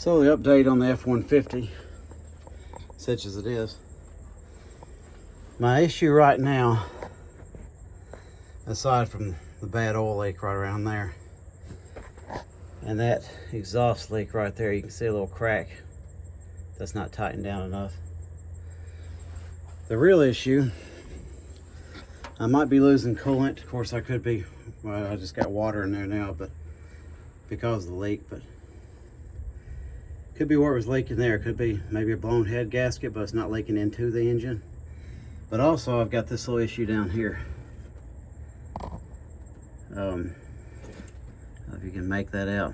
So the update on the F-150, such as it is. My issue right now, aside from the bad oil leak right around there, and that exhaust leak right there, you can see a little crack that's not tightened down enough. The real issue, I might be losing coolant. Of course, I could be. Well, I just got water in there now, but because of the leak, but could be where it was leaking there. Could be maybe a blown head gasket, but it's not leaking into the engine. But also, I've got this little issue down here. I don't know if you can make that out.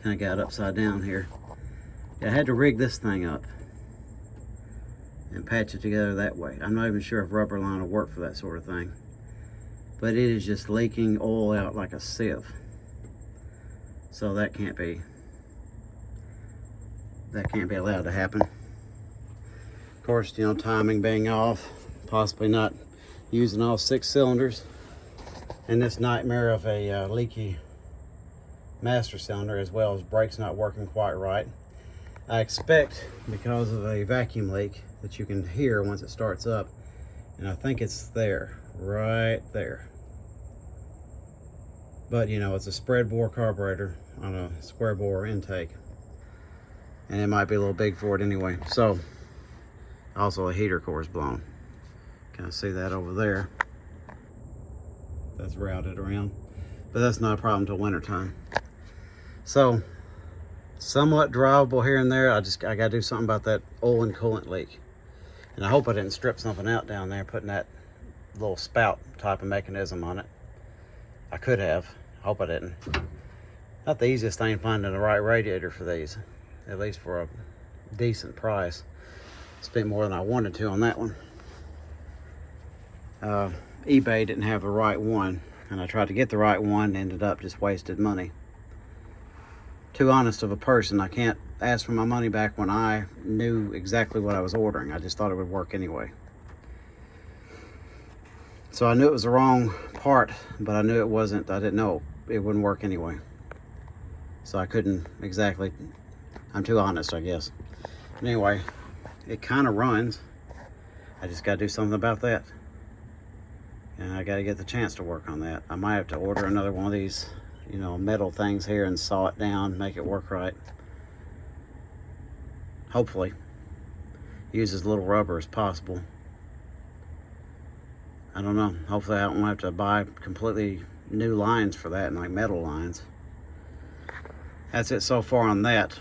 Kind of got upside down here. I had to rig this thing up and patch it together that way. I'm not even sure if rubber line will work for that sort of thing. But it is just leaking oil out like a sieve. So that can't be allowed to happen. Of course, you know, timing being off, possibly not using all 6 cylinders, and this nightmare of a leaky master cylinder, as well as brakes not working quite right. I expect, because of a vacuum leak that you can hear once it starts up, and I think it's there, right there. But you know, it's a spread bore carburetor on a square bore intake, and it might be a little big for it anyway. So also a heater core is blown. Can I see that over there? That's routed around, but that's not a problem till winter time. So somewhat drivable here and there. I gotta do something about that oil and coolant leak, and I hope I didn't strip something out down there putting that little spout type of mechanism on it. I could have. I hope I didn't. Not the easiest thing finding the right radiator for these, at least for a decent price. Spent more than I wanted to on that one. eBay didn't have the right one, and I tried to get the right one, ended up just wasted money. Too honest of a person. I can't ask for my money back when I knew exactly what I was ordering. I just thought it would work anyway. So I knew it was the wrong part, but I knew it wasn't. I didn't know it wouldn't work anyway. So I couldn't exactly, I'm too honest, I guess. But anyway, it kind of runs. I just got to do something about that. And I got to get the chance to work on that. I might have to order another one of these, you know, metal things here and saw it down, make it work right. Hopefully. Use as little rubber as possible. I don't know. Hopefully I don't have to buy completely new lines for that, and like metal lines. That's it so far on that.